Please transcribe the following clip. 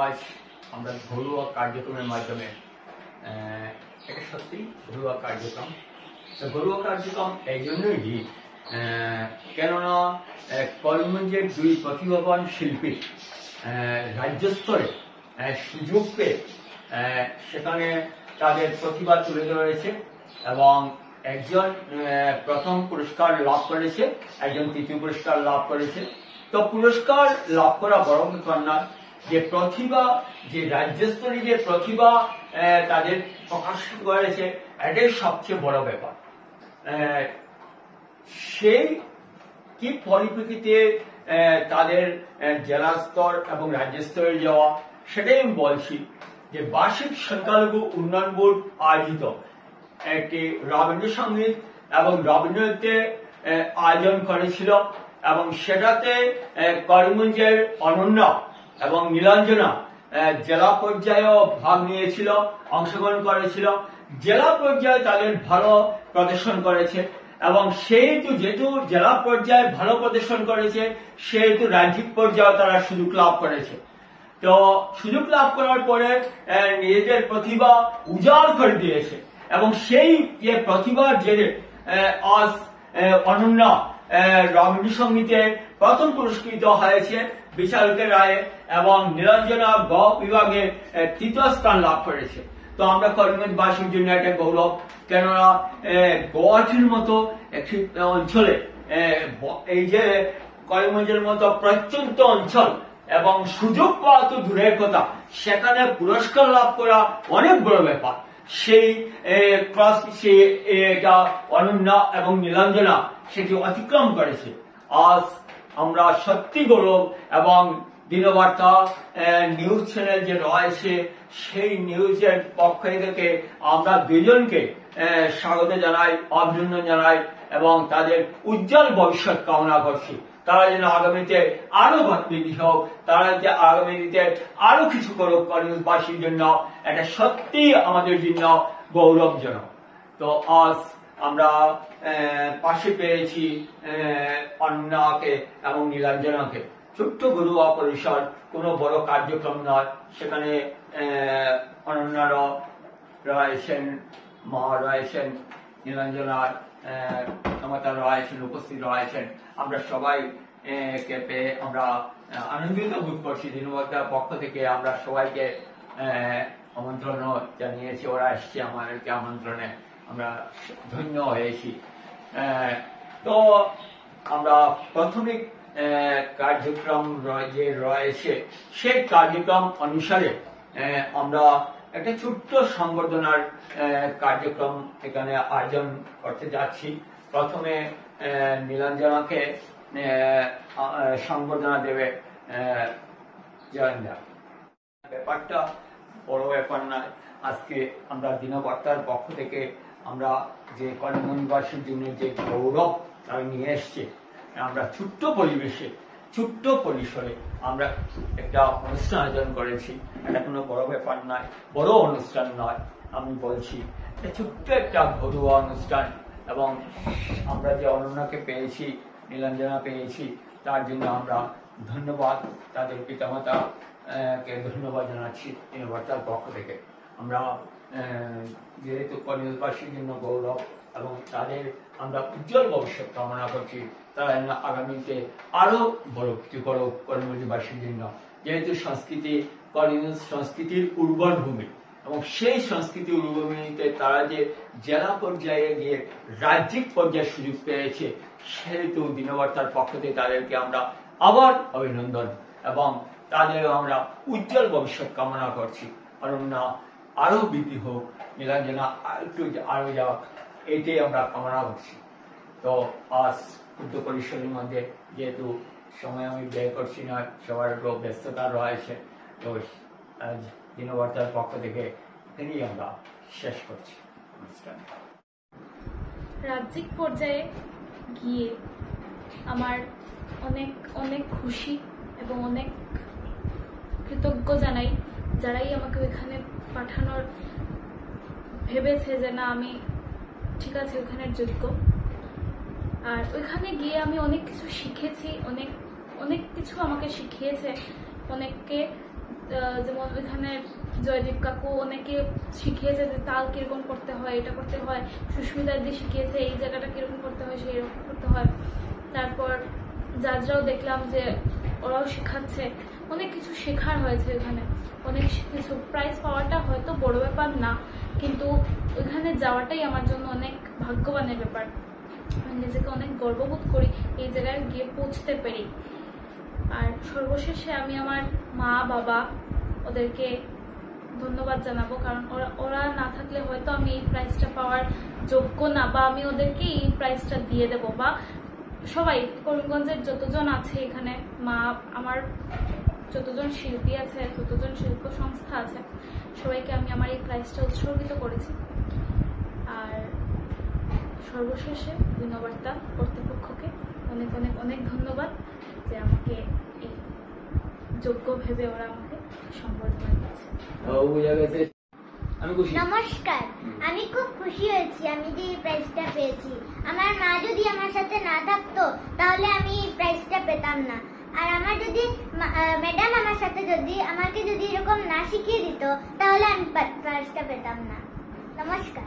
আজ আমরা ঘরোয়া কার্যক্রমের মাধ্যমে এটা সত্যি ঘরোয়া কার্যক্রম। ঘরোয়া কার্যক্রম এই জন্যই কেননা করিমগঞ্জের দুই প্রতিভাবান শিল্পী রাজ্য স্তরে সুযোগ পেয়ে সেখানে তাদের প্রতিভা তুলে ধরেছে এবং একজন প্রথম পুরস্কার লাভ করেছে, একজন তৃতীয় পুরস্কার লাভ করেছে। তো পুরস্কার লাভ করা বড় ব্যাপার নয়, যে প্রতিভা, যে রাজ্যস্তরীয় যে প্রতিভা তাদের প্রকাশ করেছে, এটাই সবচেয়ে বড় ব্যাপার। সেই কি পরিপ্রেক্ষিতে তাদের জেলা স্তর এবং রাজ্য স্তরে যাওয়া, সেটাই আমি বলছি যে বার্ষিক সংখ্যালঘু উন্নয়ন বোর্ড আয়োজিত একটি রবীন্দ্রসঙ্গীত এবং রবীন্দ্রনৃত্যের আয়োজন করেছিল এবং সেটাতে করিমগঞ্জের অনন্যা এবং নীলাঞ্জনা জেলা পর্যায়েও ভাগ নিয়েছিল, অংশগ্রহণ করেছিল। জেলা পর্যায়ে তাদের ভালো প্রদর্শন করেছে এবং যেহেতু জেলা পর্যায়ে ভালো প্রদর্শন করেছে, সেহেতু রাজ্যিক পর্যায়ে তারা সুযোগ লাভ করেছে। তো সুযোগ লাভ করার পরে নিজেদের প্রতিভা উজাড় করে দিয়েছে এবং সেই যে প্রতিভার জেরে আজ অনন্যা রবীন্দ্রসঙ্গীতে প্রথম পুরস্কৃত হয়েছে বিচারকের রায়ে এবং নীলাঞ্জনা গ বিভাগে তৃতীয় স্থান লাভ করেছে। তো আমরা করিমগঞ্জবাসীর জন্য একটা গৌরব, কেননা গুয়াহাটির মতো একটি অঞ্চলে এই যে করিমগঞ্জের মতো প্রত্যন্ত অঞ্চল এবং সুযোগ পাওয়া তো দূরের কথা, সেখানে পুরস্কার লাভ করা অনেক বড় ব্যাপার। সেই এটা অনন্যা এবং নীলাঞ্জনা সেটি অতিক্রম করেছে। আজ আমরা সত্যি গৌরব এবং দিনবার্তা নিউজ চ্যানেল যে রয়েছে, সেই নিউজের পক্ষ থেকে আমরা দুজনকে স্বাগত জানাই, অভিনন্দন জানাই এবং তাদের উজ্জ্বল ভবিষ্যৎ কামনা করছি। তারা যেন আগামীতে আরো বৃদ্ধি হোক, তারা যে আগামীতে আরো কিছু করুক করিমগঞ্জবাসীর জন্য, এটা সত্যি আমাদের জন্য গৌরবজনক। তো আজ আমরা পাশে পেয়েছি অন্যাকে এবং নীলাঞ্জনাকে। ছোট্ট ঘরোয়া পরিসর, কোনো বড় কার্যক্রম নয়। সেখানে অনন্যার রয়েছেন, মা রয়েছেন, নীলাঞ্জনার মাতা রয়েছেন, উপস্থিত রয়েছেন। আমরা সবাই কে পেয়ে আমরা আনন্দিত বোধ করছি। দিনবর্তার পক্ষ থেকে আমরা সবাইকে আমন্ত্রণ জানিয়েছি, ওরা এসছে আমাদেরকে আমন্ত্রণে, আমরা ধন্য হয়েছি। তো আমরা প্রাথমিক কার্যক্রম যে রয়েছে, সেই কার্যক্রম অনুসারে আমরা একটা ছোট্ট সংবর্ধনার কার্যক্রম এখানে আয়োজন করতে যাচ্ছি। প্রথমে নীলাঞ্জনাকে সংবর্ধনা দেবে জয়ন্দা। ব্যাপারটা বড় ব্যাপার নয়। আজকে আমরা দিনবার্তার পক্ষ থেকে আমরা যে করিমগঞ্জবাসীর জন্য যে গৌরব তারা নিয়ে এসছে, আমরা ছোট্ট পরিবেশে, ছোট্ট পরিসরে আমরা একটা অনুষ্ঠান আয়োজন করেছি। এটা কোনো বড় ব্যাপার নয়, বড় অনুষ্ঠান নয়। আমি বলছি ছোট্ট একটা ঘরোয়া অনুষ্ঠান এবং আমরা যে অনন্যাকে পেয়েছি, নীলাঞ্জনা পেয়েছি, তার জন্য আমরা ধন্যবাদ, তাদের পিতামাতা কে ধন্যবাদ জানাচ্ছি দিনবার্তার পক্ষ থেকে। আমরা যেহেতু করিমগঞ্জবাসীর জন্য গৌরব এবং তাদের আমরা উজ্জ্বল ভবিষ্যৎ কামনা করছি, তারা আগামীতে আরো বড় কিছু করুক করিমগঞ্জবাসীর জন্য। যেহেতু করিমগঞ্জ সংস্কৃতির উর্বর ভূমি এবং সেই সংস্কৃতি উর্বরভূমিতে তারা যে জেলা পর্যায়ে গিয়ে রাজ্যিক পর্যায়ে সুযোগ পেয়েছে, সেহেতু দিনবার্তার পক্ষ থেকে তাদেরকে আমরা আবার অভিনন্দন এবং তাদের আমরা উজ্জ্বল ভবিষ্যৎ কামনা করছি। অনন্যা আরো বৃদ্ধি হোক, নীলাঞ্জনা আরো যাক, এইটাই আমরা কামনা করছি। তো আজ ক্ষুদ্র পরিসরের মধ্যে যেহেতু সময় আমি ব্যয় করছি না, সবার একটু ব্যস্ততা রয়েছে, তো আজ দিনবার্তার পক্ষ থেকে এখানেই আমরা শেষ করছি অনুষ্ঠান। রাজ্যিক পর্যায়ে গিয়ে আমার অনেক অনেক খুশি এবং অনেক কৃতজ্ঞ জানাই যারাই আমাকে ওইখানে পাঠানোর ভেবেছে যে না আমি ঠিক আছে ওইখানের যোগ্য। আর ওইখানে গিয়ে আমি অনেক কিছু শিখেছি, অনেক কিছু আমাকে শিখিয়েছে অনেককে যেমন ওইখানে জয়দীপ কাকু অনেকে শিখিয়েছে যে তাল কিরকম করতে হয়, এটা করতে হয়। সুস্মিতা দি শিখিয়েছে এই জায়গাটা কিরকম করতে হয়, সেই রকম করতে হয়। তারপর জাজরাও দেখলাম যে ওরাও শেখাচ্ছে, অনেক কিছু শেখার হয়েছে এখানে, অনেক কিছু। প্রাইজ পাওয়াটা হয়তো বড় ব্যাপার না, কিন্তু ওইখানে যাওয়াটাই আমার জন্য অনেক ভাগ্যবানের ব্যাপার। আমি নিজেকে অনেক গর্ববোধ করি এই জায়গায় গিয়ে পৌঁছতে পেরে। আর সর্বশেষে আমি আমার মা বাবা ওদেরকে ধন্যবাদ জানাবো, কারণ ওরা না থাকলে হয়তো আমি এই প্রাইজটা পাওয়ার যোগ্য না, বা আমি ওদেরকে এই প্রাইজটা দিয়ে দেব, বা সবাই করিমগঞ্জের যতজন আছে এখানে, মা আমার যতজন শিল্পী আছে, যতজন শিল্প সংস্থা আছে, সবাইকে আমি আমার এই প্রাইজটা উৎসর্গিত করেছি। আর সর্বশেষে গুণবার্তা কর্তৃপক্ষকে অনেক অনেক অনেক ধন্যবাদ যে আমাকে এই যোগ্য ভেবে ওরা আমাকে সম্বর্ধনা দিয়েছে। আমি খুশি। নমস্কার, আমি খুব খুশি হয়েছি আমি যে এই প্রাইজটা পেয়েছি। আমার মা যদি আমার সাথে না থাকতো তাহলে আমি এই প্রাইজটা পেতাম না। আর আমার যদি ম্যাডাম আমার সাথে আমাকে যদি এরকম না শিখিয়ে দিত তাহলে আমি প্রাইজটা পেতাম না। নমস্কার।